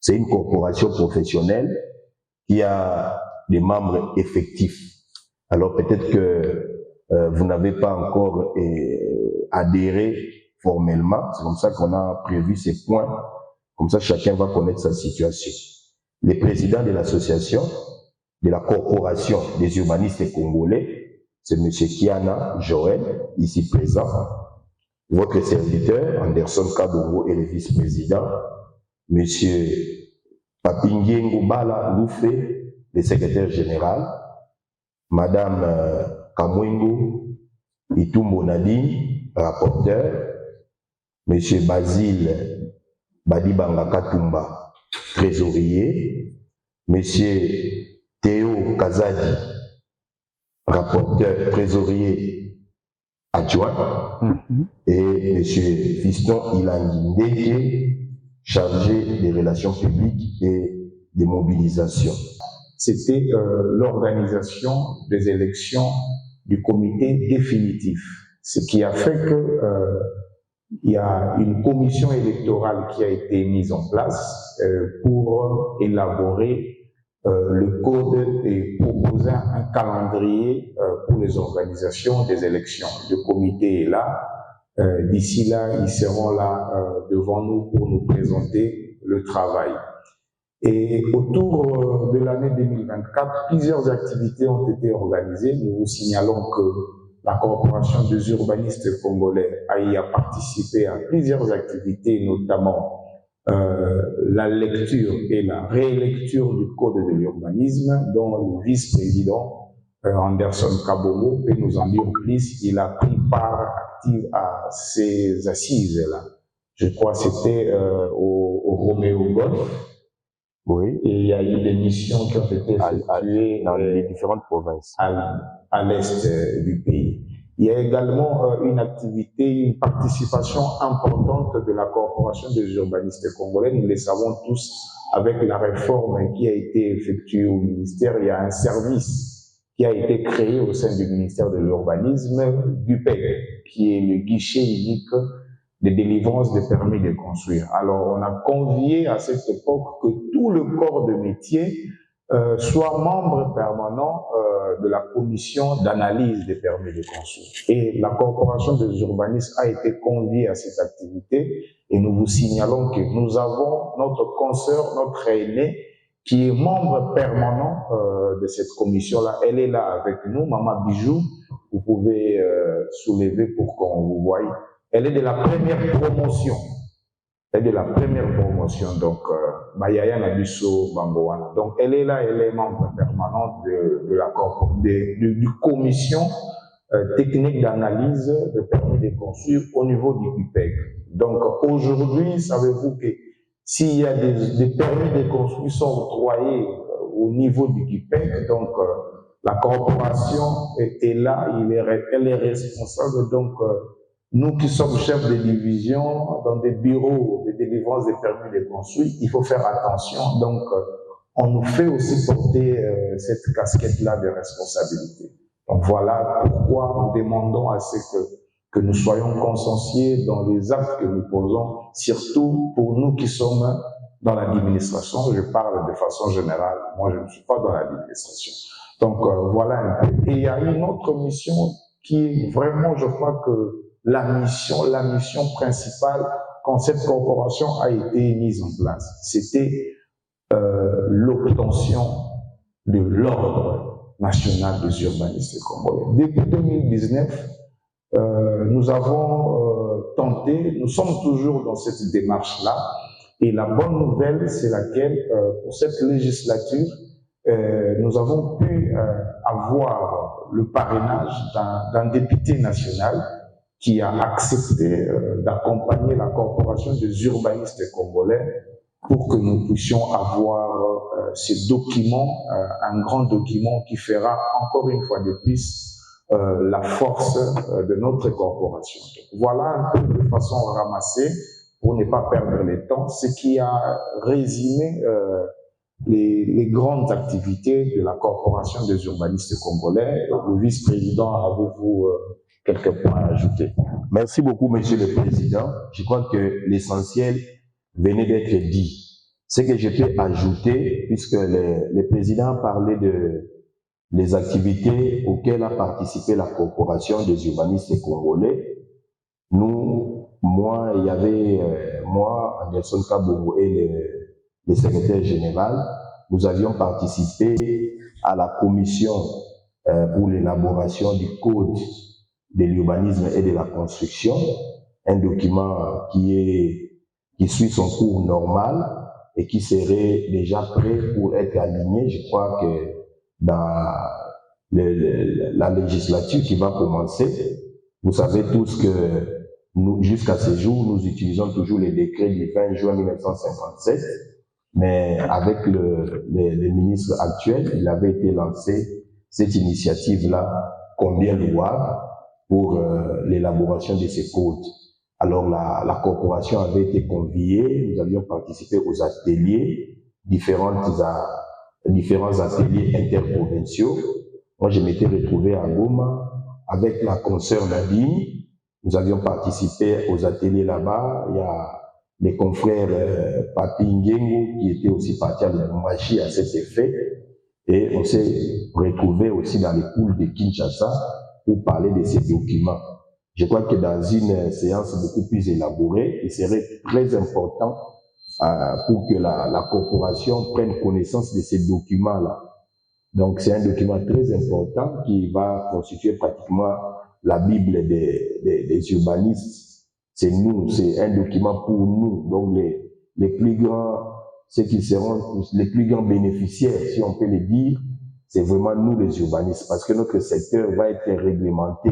C'est une corporation professionnelle qui a des membres effectifs. Alors peut-être que vous n'avez pas encore adhéré formellement, c'est comme ça qu'on a prévu ces points, comme ça chacun va connaître sa situation. Les présidents de l'association, de la corporation des urbanistes congolais, c'est M. Kiana Joël, ici présent, votre serviteur, Anderson Kabongo, et le vice-président, M. Papingiengo Bala Loufé, le secrétaire général, Madame Kamwengo Itumbo Nadine, rapporteur, M. Basile Badibanga Katumba, trésorier, M. Théo Kazadi, rapporteur, trésorier adjoint, et M. Fiston Ilangi, chargé des relations publiques et des mobilisations. C'était l'organisation des élections du comité définitif, ce qui a fait que il y a une commission électorale qui a été mise en place pour élaborer le code et proposer un calendrier pour les organisations des élections. Le comité est là. D'ici là, ils seront là devant nous pour nous présenter le travail. Et autour de l'année 2024, plusieurs activités ont été organisées. Nous vous signalons que la Corporation des urbanistes congolais y a participé à plusieurs activités, notamment la lecture et la rélecture du Code de l'urbanisme, dont le vice-président Anderson Kabongo peut nous en dire plus. Il a pris part active à ces assises-là. Je crois que c'était au Roméo Golf. Oui. Et il y a eu des missions qui ont été effectuées dans les différentes provinces à l'est du pays. Il y a également une activité, une participation importante de la Corporation des urbanistes congolais. Nous le savons tous, avec la réforme qui a été effectuée au ministère, il y a un service qui a été créé au sein du ministère de l'urbanisme, GUPEC, qui est le guichet unique de délivrance des permis de construire. Alors, on a convié à cette époque que tout le corps de métier soit membre permanent de la commission d'analyse des permis de construire. Et la Corporation des urbanistes a été conviée à cette activité et nous vous signalons que nous avons notre consoeur, notre aînée, qui est membre permanent de cette commission-là. Elle est là avec nous, Maman Bijou. Vous pouvez soulever pour qu'on vous voie. Elle est de la première promotion. Elle est de la première promotion, donc Mayaya Nabiso Bangoana. Donc elle est là, elle est membre permanente de la du commission technique d'analyse de permis de construire au niveau du GUPEC. Donc aujourd'hui, savez-vous que s'il y a des permis de construire qui sont octroyés au niveau du GUPEC, donc la corporation est là, elle est responsable, donc nous qui sommes chefs de division dans des bureaux de délivrance des permis de construire, il faut faire attention. Donc, on nous fait aussi porter cette casquette-là de responsabilité. Donc, voilà pourquoi nous demandons à ce que nous soyons consciencieux dans les actes que nous posons, surtout pour nous qui sommes dans l'administration. Je parle de façon générale, moi je ne suis pas dans l'administration. Donc, voilà un peu. Et il y a une autre mission qui est vraiment, je crois que la mission principale quand cette corporation a été mise en place, c'était l'obtention de l'ordre national des urbanistes congolais. Depuis 2019, nous avons tenté, nous sommes toujours dans cette démarche-là, et la bonne nouvelle, c'est laquelle, pour cette législature, nous avons pu avoir le parrainage d'un député national qui a accepté d'accompagner la Corporation des urbanistes congolais pour que nous puissions avoir ce document, un grand document qui fera encore une fois de plus la force de notre corporation. Donc, voilà un peu de façon ramassée, pour ne pas perdre le temps, ce qui a résumé les grandes activités de la Corporation des urbanistes congolais. Le vice-président, avez-vous quelques points à ajouter? Merci beaucoup, Monsieur le Président. Je crois que l'essentiel venait d'être dit. Ce que je peux ajouter, puisque le président parlait des activités auxquelles a participé la Corporation des urbanistes congolais, moi, il y avait moi, Anderson Kabongo et le secrétaire général, nous avions participé à la commission pour l'élaboration du code de l'urbanisme et de la construction, un document qui suit son cours normal et qui serait déjà prêt pour être aligné. Je crois que dans la législature qui va commencer, vous savez tous que nous, jusqu'à ce jour, nous utilisons toujours les décrets du 20 juin 1957, mais avec le ministre actuel, il avait été lancé cette initiative-là, combien louable, pour l'élaboration de ces codes. Alors la corporation avait été conviée, nous avions participé aux ateliers, différents ateliers interprovinciaux. Moi, je m'étais retrouvé à Goma avec la consoeur Nadine. Nous avions participé aux ateliers là-bas. Il y a les confrères Papi Ngengo qui étaient aussi partis à Lubumbashi à cet effet. Et on s'est retrouvés aussi dans les poules de Kinshasa pour parler de ces documents. Je crois que dans une séance beaucoup plus élaborée, il serait très important pour que la corporation prenne connaissance de ces documents-là. Donc c'est un document très important qui va constituer pratiquement la Bible des urbanistes. C'est nous, c'est un document pour nous. Donc les plus grands, ceux qui seront les plus grands bénéficiaires, si on peut le dire, c'est vraiment nous les urbanistes, parce que notre secteur va être réglementé.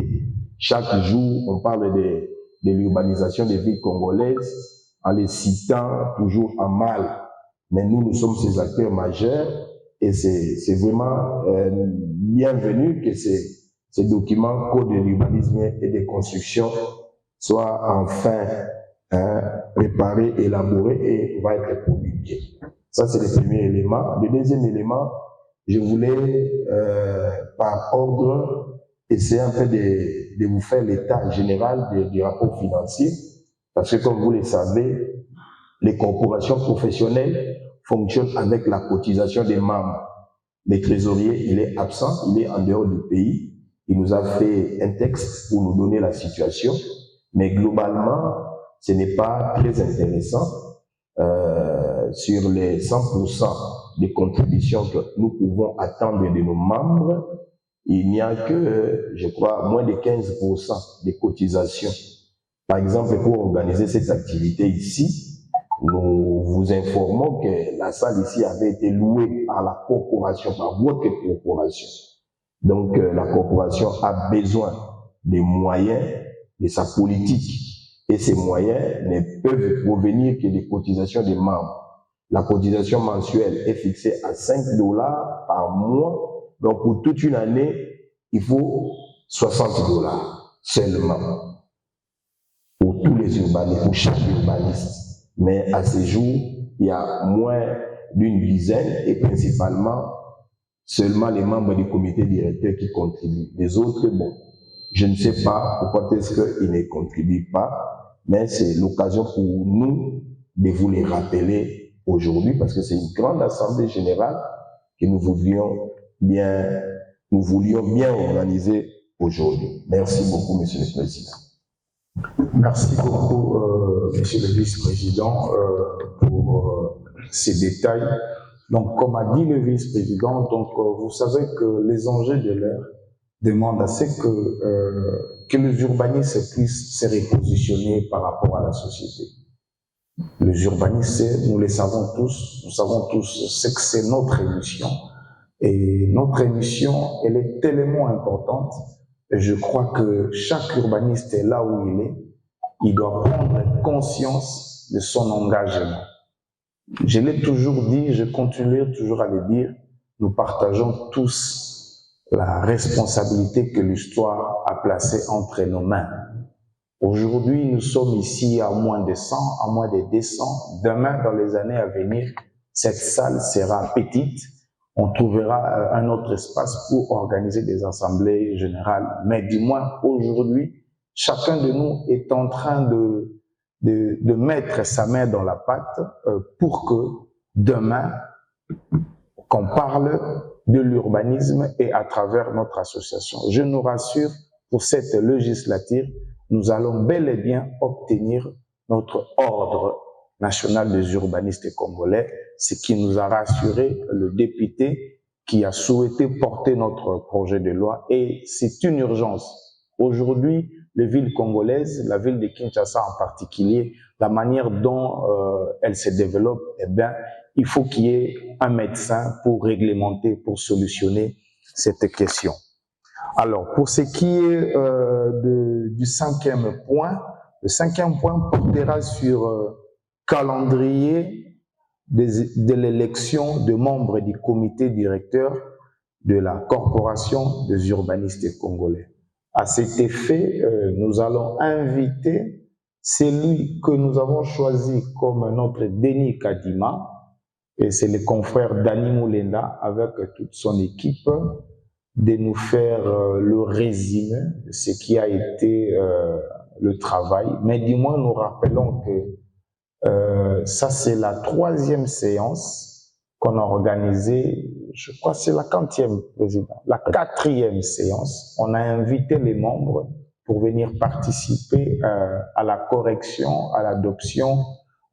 Chaque jour, on parle de l'urbanisation des villes congolaises en les citant toujours en mal. Mais nous sommes ces acteurs majeurs et c'est vraiment bienvenu que ces documents, code de l'urbanisme et des constructions, soient enfin préparés, élaborés et va être promulgués. Ça, c'est le premier élément. Le deuxième élément, je voulais, par ordre, essayer un peu de vous faire l'état général du rapport financier, parce que comme vous le savez, les corporations professionnelles fonctionnent avec la cotisation des membres. Le trésorier, il est absent, il est en dehors du pays. Il nous a fait un texte pour nous donner la situation, mais globalement, ce n'est pas très intéressant. Sur les 100% des contributions que nous pouvons attendre de nos membres, il n'y a que, je crois, moins de 15% des cotisations. Par exemple, pour organiser cette activité ici, nous vous informons que la salle ici avait été louée par la corporation, par votre corporation. Donc, la corporation a besoin des moyens de sa politique. Et ces moyens ne peuvent provenir que des cotisations des membres. La cotisation mensuelle est fixée à $5 par mois. Donc, pour toute une année, il faut $60 seulement pour tous les urbanistes, pour chaque urbaniste. Mais à ce jour, il y a moins d'une dizaine et principalement seulement les membres du comité directeur qui contribuent. Les autres, bon, je ne sais pas pourquoi est-ce qu'ils ne contribuent pas, mais c'est l'occasion pour nous de vous les rappeler aujourd'hui, parce que c'est une grande assemblée générale que nous voulions bien organiser aujourd'hui. Merci beaucoup, Monsieur le Président. Merci beaucoup, Monsieur le Vice-président, pour ces détails. Donc, comme a dit le Vice-président, donc vous savez que les enjeux de l'heure demandent à ce que les urbanistes puissent se repositionner par rapport à la société. Les urbanistes, nous le savons tous, nous savons tous ce que c'est notre émission. Et notre émission, elle est tellement importante. Et je crois que chaque urbaniste est là où il est. Il doit prendre conscience de son engagement. Je l'ai toujours dit, je continuerai toujours à le dire, nous partageons tous la responsabilité que l'histoire a placée entre nos mains. Aujourd'hui, nous sommes ici à moins de 100, à moins de 200. Demain, dans les années à venir, cette salle sera petite. On trouvera un autre espace pour organiser des assemblées générales. Mais du moins, aujourd'hui, chacun de nous est en train de mettre sa main dans la pâte pour que demain, qu'on parle de l'urbanisme et à travers notre association. Je nous rassure, pour cette législature, nous allons bel et bien obtenir notre ordre national des urbanistes congolais, ce qui nous a rassuré le député qui a souhaité porter notre projet de loi, et c'est une urgence. Aujourd'hui, les villes congolaises, la ville de Kinshasa en particulier, la manière dont elle se développe, eh bien, il faut qu'il y ait un médecin pour réglementer, pour solutionner cette question. Alors, pour ce qui est du cinquième point, le cinquième point portera sur calendrier de l'élection de membres du comité directeur de la Corporation des urbanistes congolais. À cet effet, nous allons inviter celui que nous avons choisi comme notre Denis Kadima, et c'est le confrère Dani Moulenda avec toute son équipe, de nous faire le résumé de ce qui a été le travail. Mais du moins, nous rappelons que ça, c'est la 3e séance qu'on a organisée, je crois que c'est la 40e, président, la 4e séance. On a invité les membres pour venir participer à la correction, à l'adoption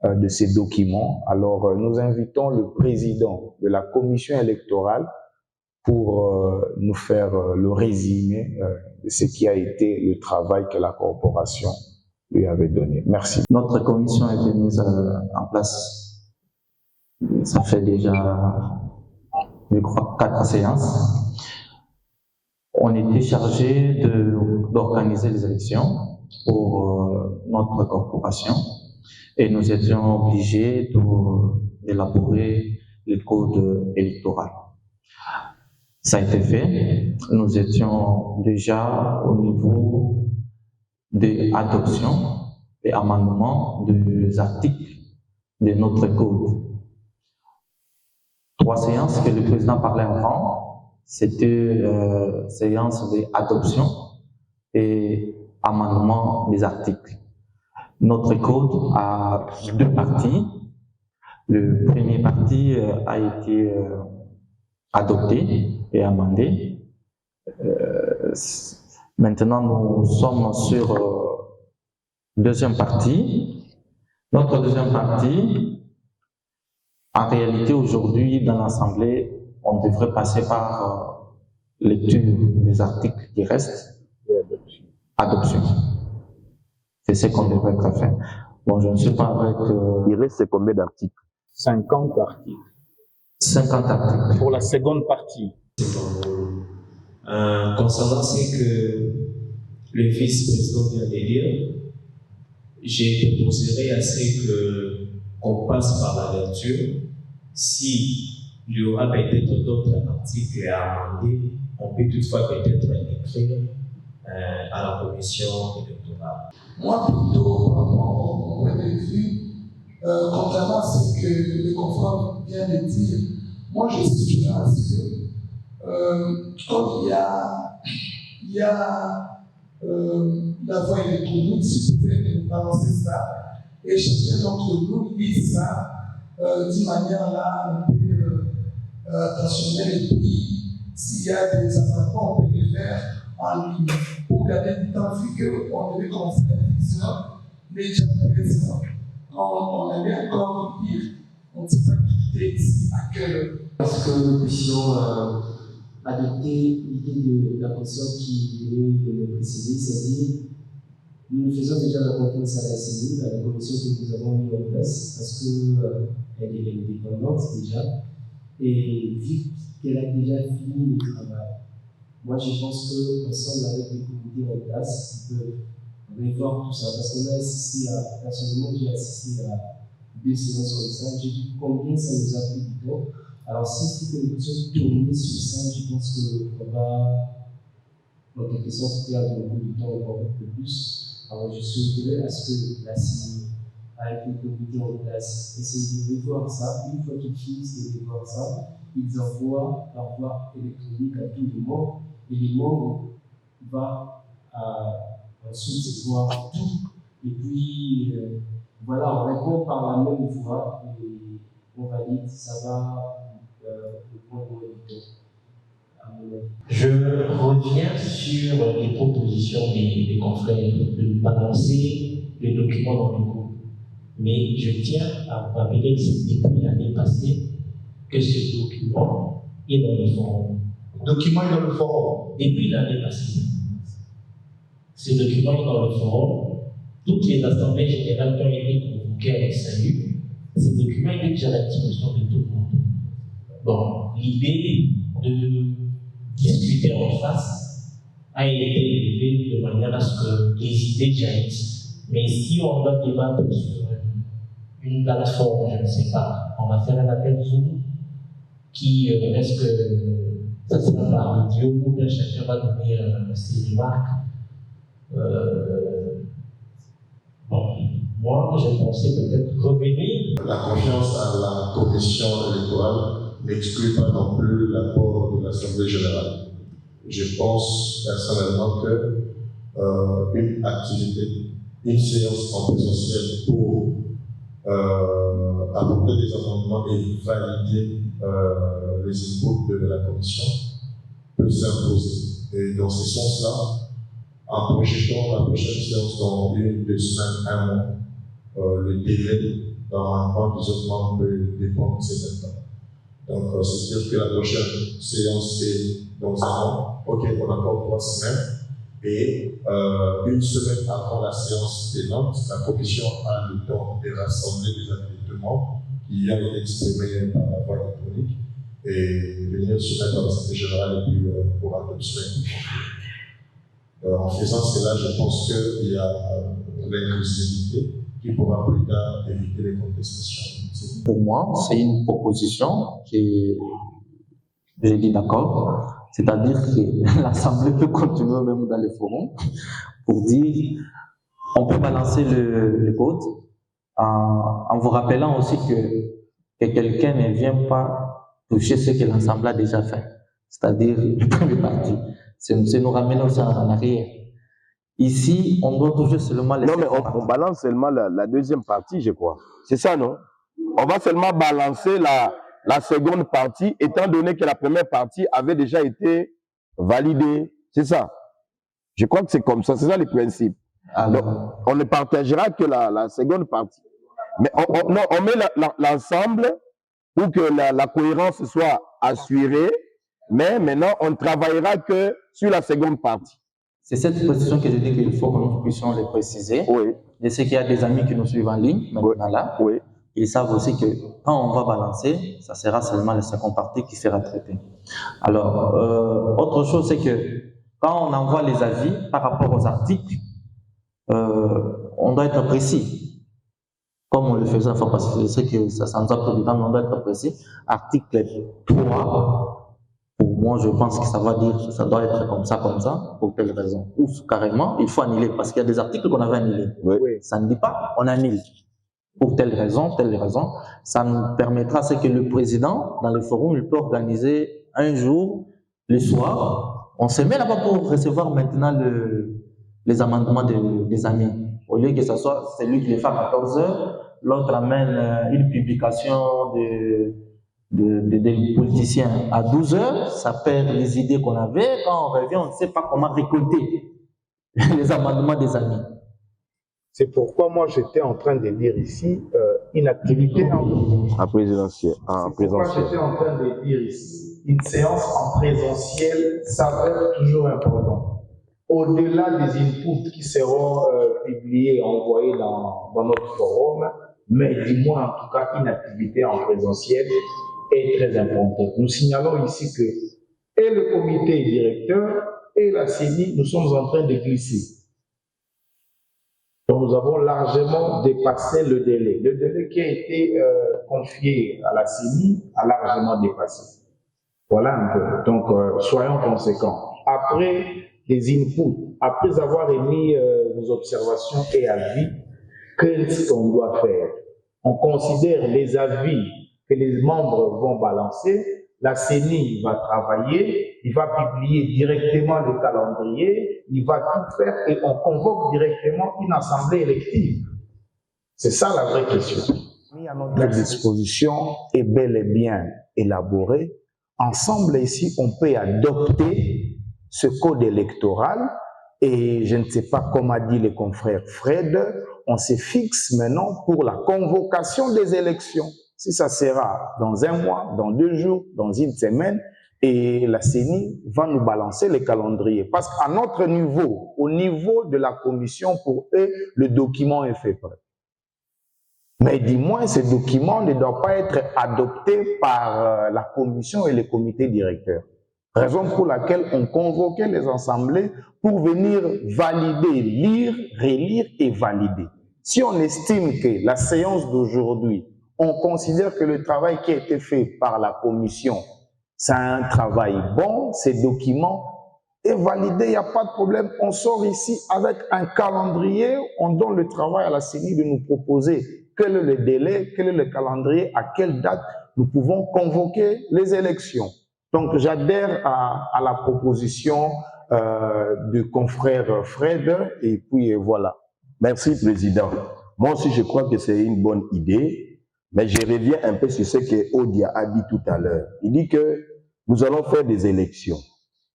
de ces documents. Alors, nous invitons le président de la commission électorale pour nous faire le résumé de ce qui a été le travail que la corporation lui avait donné. Merci. Notre commission a été mise en place, ça fait déjà, je crois, 4 séances. On était chargé d'organiser les élections pour notre corporation et nous étions obligés d'élaborer le code électoral. Ça a été fait. Nous étions déjà au niveau de l'adoption et amendement des articles de notre code. 3 séances que le président parlait avant, c'était séance d'adoption et amendement des articles. Notre code a 2 parties. Le premier partie a été adopté et amendé. Maintenant, nous sommes sur deuxième partie. Notre deuxième partie, en réalité, aujourd'hui, dans l'Assemblée, on devrait passer par lecture des articles qui restent et adoption. C'est ce qu'on devrait faire. Bon, je ne sais pas avec... Il reste combien d'articles? 50 articles. 50 articles. Pour la seconde partie. Concernant ce que le vice-président vient de dire, je proposerai à ce qu'on passe par la lecture. Si il y aura peut-être d'autres articles à amender, on peut toutefois peut-être écrire à la commission électorale. Moi, plutôt, mon point de vue, contrairement à ce que le confrère vient de dire, moi je suis généralisé. Comme il y a la voie électronique, si vous pouvez nous balancer ça, et chacun d'entre nous lit ça d'une manière là un peu attentionnelle, et puis s'il y a des amendements, on peut les faire en ligne pour gagner du temps, vu qu'on devait commencer à 10 heures, déjà 13 heures. On allait encore lire, on ne sait pas quitter ici à quelle heure. Est-ce que nous puissions adopter l'idée de la commission qui venait de le préciser, c'est-à-dire nous faisons déjà la confiance à la CENI, à la commission que nous avons mis en place, parce qu'elle est indépendante déjà, et vu qu'elle a déjà fini le travail, moi je pense qu'ensemble avec les comités en place, ils peuvent revoir tout ça, parce qu'on a assisté à, personnellement j'ai assisté à 2 séances comme ça, j'ai vu combien ça nous a pris du temps. Alors si c'est que nous puissions tourner sur ça, je pense qu'on va en quelque sorte perdre beaucoup de temps, encore un peu plus. Alors je souhaiterais à ce que la CENI avec le comité en place. Essayer de revoir ça. Une fois qu'ils finissent de revoir ça, ils envoient par voie électronique à tous les membres et les membres vont ensuite voir tout. Et puis, voilà, on répond par la même voie et on valide, ça va prendre moins de temps. Je reviens sur les propositions des confrères de balancer le document dans le groupe. Mais je tiens à vous rappeler que c'est depuis l'année passée que ce document est dans le forum. Le document est dans le forum. Depuis l'année passée. Ce document est dans le forum. Toutes les assemblées générales qui ont été convoquées avec salut, ce document est déjà à la disposition de tout le monde. Bon, l'idée de discuter en face a été élevée de manière à ce que les idées jaillissent. Mais si on doit débattre sur une plateforme, je ne sais pas, on va faire un appel Zoom qui, est-ce que ça sera par vidéo ou bien chacun va donner ses remarques. Bon, moi, je pensais peut-être revenir. La confiance à la commission électorale n'exclut pas non plus l'apport de l'Assemblée générale. Je pense personnellement que une activité, une séance en présentiel pour apporter des amendements et valider les inputs de la commission peut s'imposer. Et dans ce sens-là, en projetant la prochaine séance dans 1-2 semaines, 1 mois, le délai normalement des autres membres peut dépendre de ces temps. Donc, c'est-à-dire que la prochaine séance est dans 1 mois. Ok, on a encore 3 semaines. Et 1 semaine avant la séance payante, la commission a le temps de rassembler les avis de membres qui ont été exprimés par la voie électronique et venir soumettre à l'Assemblée générale et puis pour adoption. En faisant cela, je pense qu'il y a l'inclusivité qui pourra plus tard éviter les contestations. Pour moi, c'est une proposition qui, j'ai dit d'accord, c'est-à-dire que l'Assemblée peut continuer même dans les forums pour dire, on peut balancer le code en vous rappelant aussi que quelqu'un ne vient pas toucher ce que l'Assemblée a déjà fait, c'est-à-dire le premier parti. C'est nous ramener aussi en arrière. Ici, on doit toucher seulement les... Non, mais on balance seulement la deuxième partie, je crois. C'est ça, non? On va seulement balancer la seconde partie, étant donné que la première partie avait déjà été validée. C'est ça. Je crois que c'est comme ça. C'est ça le principe. Donc, on ne partagera que la seconde partie. Mais on met l'ensemble pour que la cohérence soit assurée. Mais maintenant, on ne travaillera que sur la seconde partie. C'est cette précision que je dis qu'il faut que nous puissions les préciser. Oui. Je sais qu'il y a des amis qui nous suivent en ligne maintenant là. Oui. Ils savent aussi que quand on va balancer, ça sera seulement la seconde partie qui sera traitée. Alors, autre chose, c'est que quand on envoie les avis par rapport aux articles, on doit être précis. Comme on le faisait enfin, parce que je sais que ça nous a pris du temps, mais on doit être précis. Article 3. Pour moi, je pense que ça doit être comme ça, pour telle raison. Ou carrément, il faut annuler, parce qu'il y a des articles qu'on avait annulés. Oui. Ça ne dit pas, on annule. Pour telle raison, ça nous permettra, c'est que le président, dans le forum, il peut organiser un jour, le soir, on se met là-bas pour recevoir maintenant les amendements des amis. Au lieu que ce soit celui qui les fait à 14h, l'autre amène une publication des politiciens à 12h, ça perd les idées qu'on avait. Quand on revient, on ne sait pas comment récolter les amendements des amis. C'est pourquoi moi j'étais en train de dire ici une activité en présentiel. J'étais en train de dire ici une séance en présentiel s'avère toujours important. Au-delà des inputs qui seront publiés, envoyés dans notre forum, mais du moins en tout cas une activité en présentiel est très importante. Nous signalons ici que et le comité directeur et la CENI, nous sommes en train de glisser. Donc nous avons largement dépassé le délai. Le délai qui a été confié à la CENI a largement dépassé. Voilà un peu. Donc soyons conséquents. Après les inputs, après avoir émis vos observations et avis, qu'est-ce qu'on doit faire? On considère les avis que les membres vont balancer, la CENI va travailler, il va publier directement le calendrier, il va tout faire et on convoque directement une assemblée élective. C'est ça la vraie question. La disposition est bel et bien élaborée. Ensemble ici, on peut adopter ce code électoral et je ne sais pas comment a dit le confrère Fred, on se fixe maintenant pour la convocation des élections. Si ça sera dans un mois, dans 2 jours, dans une semaine, et la CENI va nous balancer les calendriers. Parce qu'à notre niveau, au niveau de la commission, pour eux, le document est fait prêt. Mais dis-moi, ce document ne doit pas être adopté par la commission et le comité directeur. Raison pour laquelle on convoquait les assemblées pour venir valider, lire, relire et valider. Si on estime que la séance d'aujourd'hui, on considère que le travail qui a été fait par la commission, c'est un travail bon, ces documents est validé, il n'y a pas de problème. On sort ici avec un calendrier, on donne le travail à la CENI de nous proposer quel est le délai, quel est le calendrier, à quelle date nous pouvons convoquer les élections. Donc j'adhère à la proposition du confrère Fred et puis voilà. Merci, Président. Moi aussi, je crois que c'est une bonne idée, mais je reviens un peu sur ce que Odia a dit tout à l'heure. Il dit que nous allons faire des élections.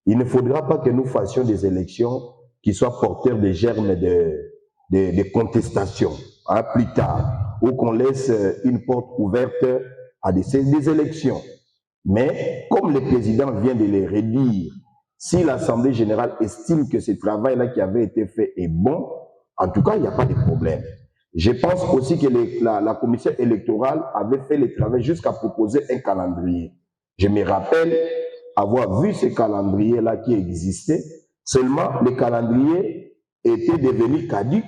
Il ne faudra pas que nous fassions des élections qui soient porteurs de germes de contestation, hein, plus tard, ou qu'on laisse une porte ouverte à des élections. Mais, comme le président vient de le redire, si l'Assemblée générale estime que ce travail-là qui avait été fait est bon, en tout cas, il n'y a pas de problème. Je pense aussi que la commission électorale avait fait le travail jusqu'à proposer un calendrier. Je me rappelle avoir vu ce calendrier-là qui existait, seulement le calendrier était devenu caduc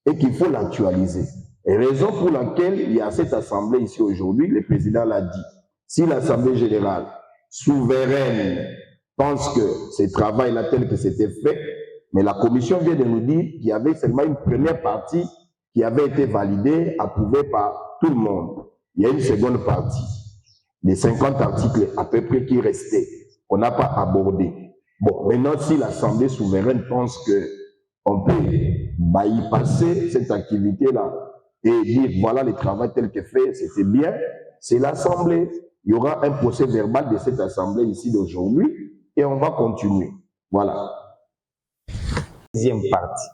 et qu'il faut l'actualiser. Et raison pour laquelle il y a cette assemblée ici aujourd'hui, le président l'a dit. Si l'Assemblée générale souveraine pense que ce travail-là tel que c'était fait, mais la commission vient de nous dire qu'il y avait seulement une première partie qui avait été validée, approuvée par tout le monde. Il y a une seconde partie, les 50 articles à peu près qui restaient, qu'on n'a pas abordés. Bon, maintenant, si l'Assemblée souveraine pense qu'on peut y passer cette activité-là et dire voilà le travail tel que fait, c'était bien, c'est l'Assemblée. Il y aura un procès verbal de cette Assemblée ici d'aujourd'hui et on va continuer. Voilà. Deuxième partie.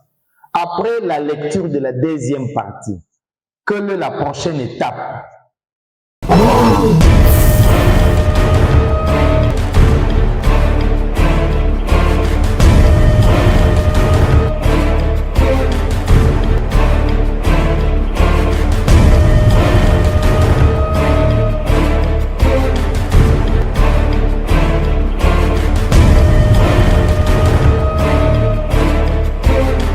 Après la lecture de la deuxième partie, quelle est la prochaine étape?